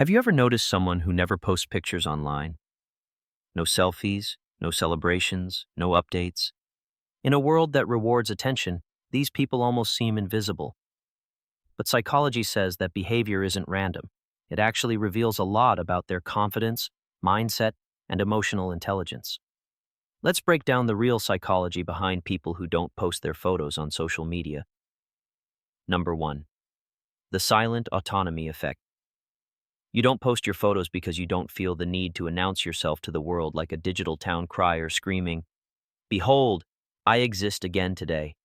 Have you ever noticed someone who never posts pictures online? No selfies, no celebrations, no updates. In a world that rewards attention, these people almost seem invisible. But psychology says that behavior isn't random. It actually reveals a lot about their confidence, mindset, and emotional intelligence. Let's break down the real psychology behind people who don't post their photos on social media. Number 1. The silent autonomy effect. You don't post your photos because you don't feel the need to announce yourself to the world like a digital town crier screaming, "Behold, I exist again today."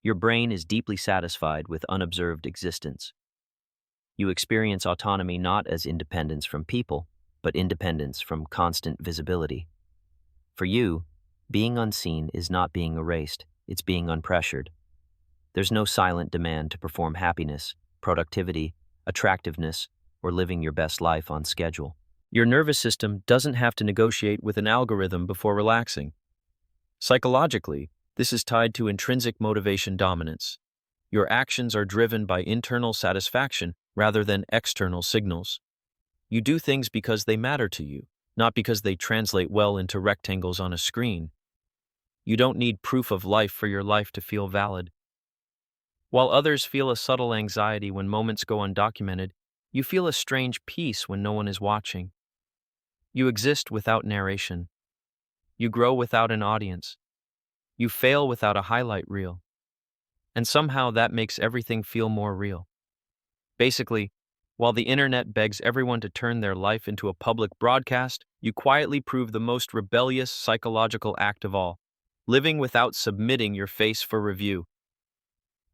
Your brain is deeply satisfied with unobserved existence. You experience autonomy not as independence from people, but independence from constant visibility. For you, being unseen is not being erased, it's being unpressured. There's no silent demand to perform happiness, productivity, attractiveness, or living your best life on schedule. Your nervous system doesn't have to negotiate with an algorithm before relaxing. Psychologically, this is tied to intrinsic motivation dominance. Your actions are driven by internal satisfaction rather than external signals. You do things because they matter to you, not because they translate well into rectangles on a screen. You don't need proof of life for your life to feel valid. While others feel a subtle anxiety when moments go undocumented, you feel a strange peace when no one is watching. You exist without narration. You grow without an audience. You fail without a highlight reel. And somehow that makes everything feel more real. Basically, while the internet begs everyone to turn their life into a public broadcast, you quietly prove the most rebellious psychological act of all, living without submitting your face for review.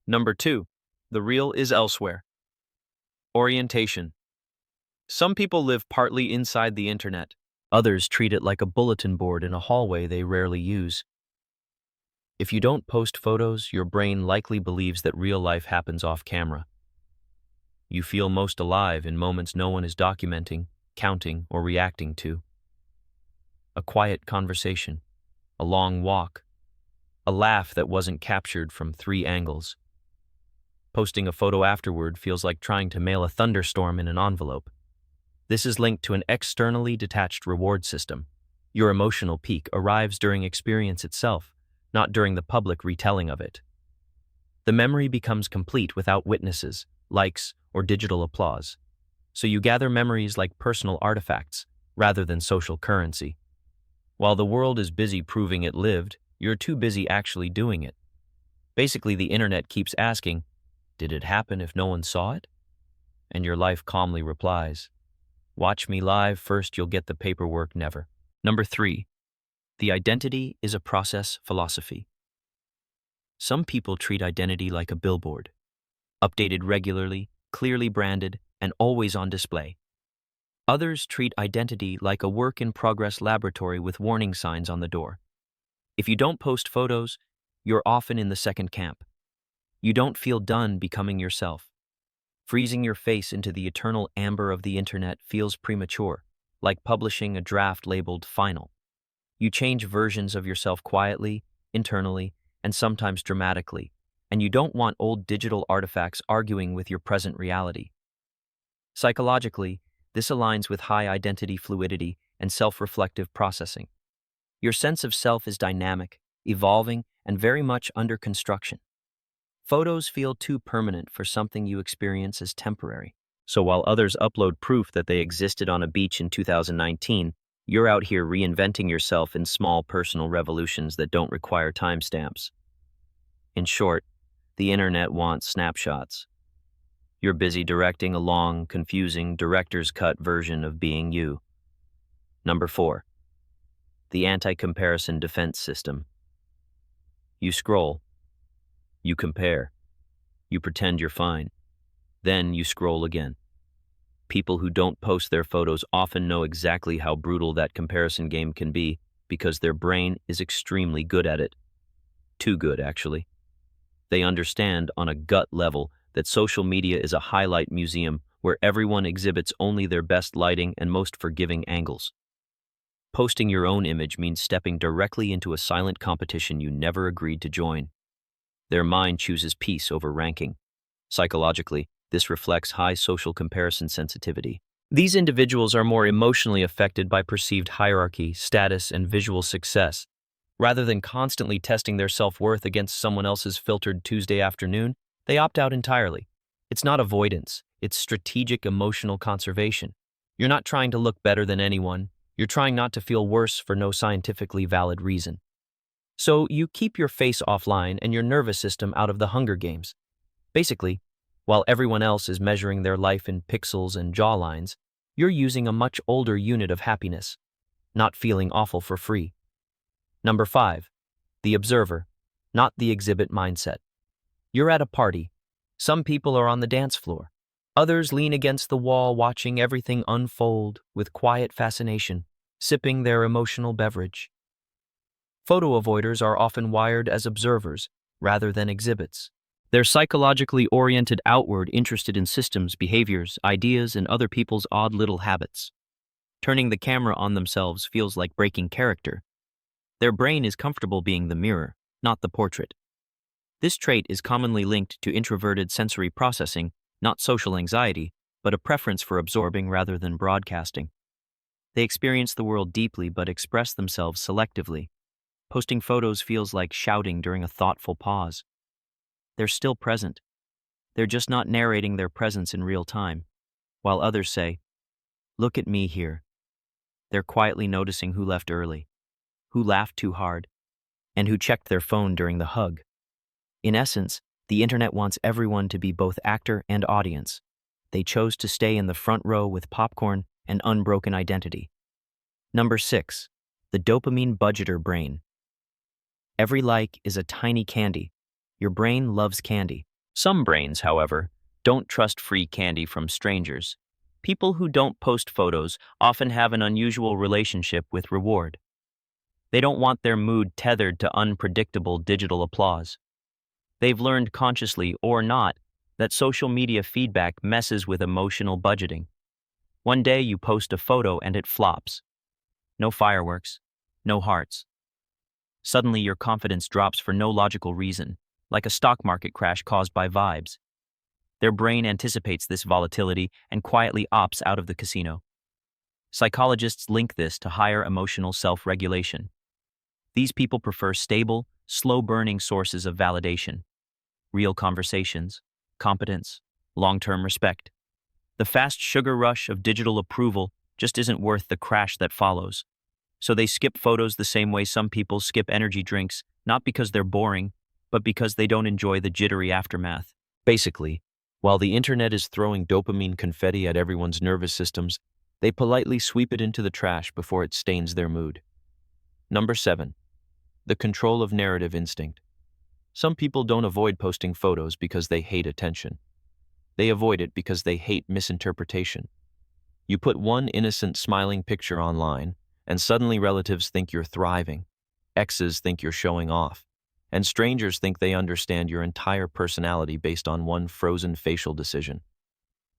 Number 2. The real is elsewhere. Orientation. Some people live partly inside the internet. Others treat it like a bulletin board in a hallway they rarely use. If you don't post photos, your brain likely believes that real life happens off camera. You feel most alive in moments no one is documenting, counting, or reacting to. A quiet conversation, a long walk, a laugh that wasn't captured from 3 angles. Posting a photo afterward feels like trying to mail a thunderstorm in an envelope. This is linked to an externally detached reward system. Your emotional peak arrives during experience itself, not during the public retelling of it. The memory becomes complete without witnesses, likes, or digital applause. So you gather memories like personal artifacts, rather than social currency. While the world is busy proving it lived, you're too busy actually doing it. Basically, the internet keeps asking, "Did it happen if no one saw it?" And your life calmly replies, "Watch me live, first you'll get the paperwork never." Number 3. The identity is a process philosophy. Some people treat identity like a billboard, updated regularly, clearly branded, and always on display. Others treat identity like a work-in-progress laboratory with warning signs on the door. If you don't post photos, you're often in the second camp. You don't feel done becoming yourself. Freezing your face into the eternal amber of the internet feels premature, like publishing a draft labeled final. You change versions of yourself quietly, internally, and sometimes dramatically, and you don't want old digital artifacts arguing with your present reality. Psychologically, this aligns with high identity fluidity and self-reflective processing. Your sense of self is dynamic, evolving, and very much under construction. Photos feel too permanent for something you experience as temporary. So while others upload proof that they existed on a beach in 2019, you're out here reinventing yourself in small personal revolutions that don't require timestamps. In short, the internet wants snapshots. You're busy directing a long, confusing, director's cut version of being you. Number 4. The anti-comparison defense system. You scroll. You compare. You pretend you're fine. Then you scroll again. People who don't post their photos often know exactly how brutal that comparison game can be because their brain is extremely good at it. Too good, actually. They understand on a gut level that social media is a highlight museum where everyone exhibits only their best lighting and most forgiving angles. Posting your own image means stepping directly into a silent competition you never agreed to join. Their mind chooses peace over ranking. Psychologically, This reflects high social comparison sensitivity. These individuals are more emotionally affected by perceived hierarchy, status, and visual success. Rather than constantly testing their self-worth against someone else's filtered Tuesday afternoon, they opt out entirely. It's not avoidance, it's strategic emotional conservation. You're not trying to look better than anyone, you're trying not to feel worse for no scientifically valid reason. So you keep your face offline and your nervous system out of the Hunger Games. Basically, while everyone else is measuring their life in pixels and jawlines, you're using a much older unit of happiness, not feeling awful for free. Number 5. The observer, not the exhibit mindset. You're at a party. Some people are on the dance floor. Others lean against the wall watching everything unfold with quiet fascination, sipping their emotional beverage. Photo avoiders are often wired as observers rather than exhibits. They're psychologically oriented outward, interested in systems, behaviors, ideas, and other people's odd little habits. Turning the camera on themselves feels like breaking character. Their brain is comfortable being the mirror, not the portrait. This trait is commonly linked to introverted sensory processing, not social anxiety, but a preference for absorbing rather than broadcasting. They experience the world deeply but express themselves selectively. Posting photos feels like shouting during a thoughtful pause. They're still present. They're just not narrating their presence in real time. While others say, "Look at me here." They're quietly noticing who left early, who laughed too hard, and who checked their phone during the hug. In essence, the internet wants everyone to be both actor and audience. They chose to stay in the front row with popcorn and unbroken identity. Number 6. The dopamine budgeter brain. Every like is a tiny candy. Your brain loves candy. Some brains, however, don't trust free candy from strangers. People who don't post photos often have an unusual relationship with reward. They don't want their mood tethered to unpredictable digital applause. They've learned consciously or not that social media feedback messes with emotional budgeting. One day you post a photo and it flops. No fireworks, no hearts. Suddenly your confidence drops for no logical reason, like a stock market crash caused by vibes. Their brain anticipates this volatility and quietly opts out of the casino. Psychologists link this to higher emotional self-regulation. These people prefer stable, slow-burning sources of validation. Real conversations, competence, long-term respect. The fast sugar rush of digital approval just isn't worth the crash that follows. So they skip photos the same way some people skip energy drinks, not because they're boring, but because they don't enjoy the jittery aftermath. Basically, while the internet is throwing dopamine confetti at everyone's nervous systems, they politely sweep it into the trash before it stains their mood. Number 7. The control of narrative instinct. Some people don't avoid posting photos because they hate attention. They avoid it because they hate misinterpretation. You put one innocent smiling picture online, and suddenly relatives think you're thriving, exes think you're showing off, and strangers think they understand your entire personality based on one frozen facial decision.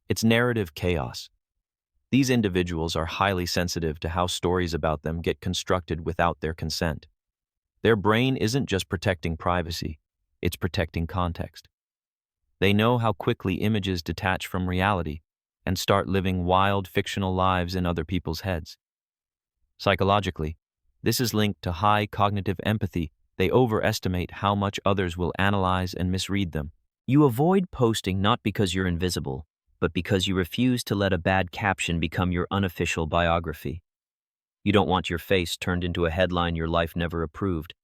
It's narrative chaos. These individuals are highly sensitive to how stories about them get constructed without their consent. Their brain isn't just protecting privacy, it's protecting context. They know how quickly images detach from reality and start living wild fictional lives in other people's heads. Psychologically, this is linked to high cognitive empathy. They overestimate how much others will analyze and misread them. You avoid posting not because you're invisible, but because you refuse to let a bad caption become your unofficial biography. You don't want your face turned into a headline your life never approved.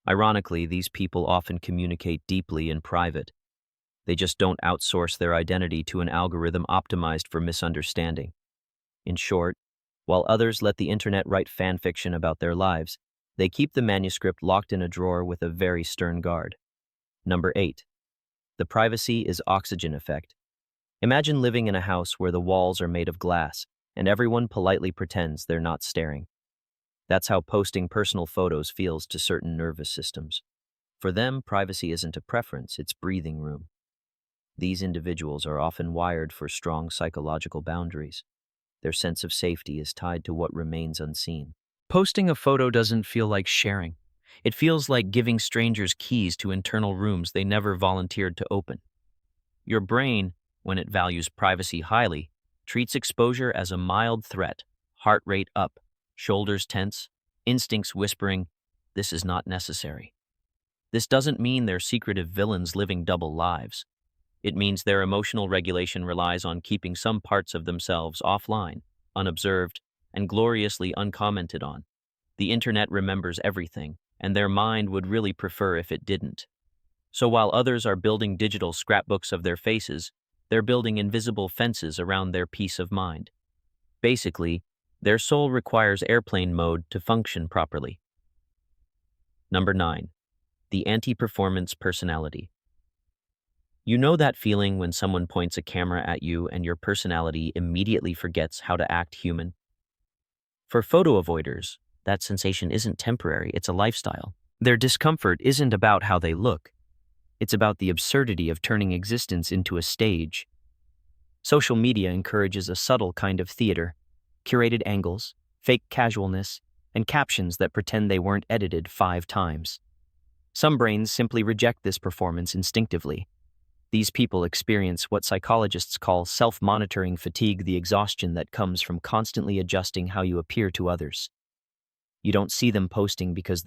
Ironically, these people often communicate deeply in private. They just don't outsource their identity to an algorithm optimized for misunderstanding. In short, while others let the internet write fan fiction about their lives, they keep the manuscript locked in a drawer with a very stern guard. Number 8. The privacy is oxygen effect. Imagine living in a house where the walls are made of glass, and everyone politely pretends they're not staring. That's how posting personal photos feels to certain nervous systems. For them, privacy isn't a preference, it's breathing room. These individuals are often wired for strong psychological boundaries. Their sense of safety is tied to what remains unseen. Posting a photo doesn't feel like sharing. It feels like giving strangers keys to internal rooms they never volunteered to open. Your brain, when it values privacy highly, treats exposure as a mild threat, heart rate up, shoulders tense, instincts whispering, "This is not necessary." This doesn't mean they're secretive villains living double lives. It means their emotional regulation relies on keeping some parts of themselves offline, unobserved, and gloriously uncommented on. The internet remembers everything, and their mind would really prefer if it didn't. So while others are building digital scrapbooks of their faces, they're building invisible fences around their peace of mind. Basically, their soul requires airplane mode to function properly. Number 9. The anti-performance personality. You know that feeling when someone points a camera at you and your personality immediately forgets how to act human? For photo avoiders, that sensation isn't temporary, it's a lifestyle. Their discomfort isn't about how they look. It's about the absurdity of turning existence into a stage. Social media encourages a subtle kind of theater, curated angles, fake casualness, and captions that pretend they weren't edited 5 times. Some brains simply reject this performance instinctively. These people experience what psychologists call self-monitoring fatigue, the exhaustion that comes from constantly adjusting how you appear to others. You don't see them posting because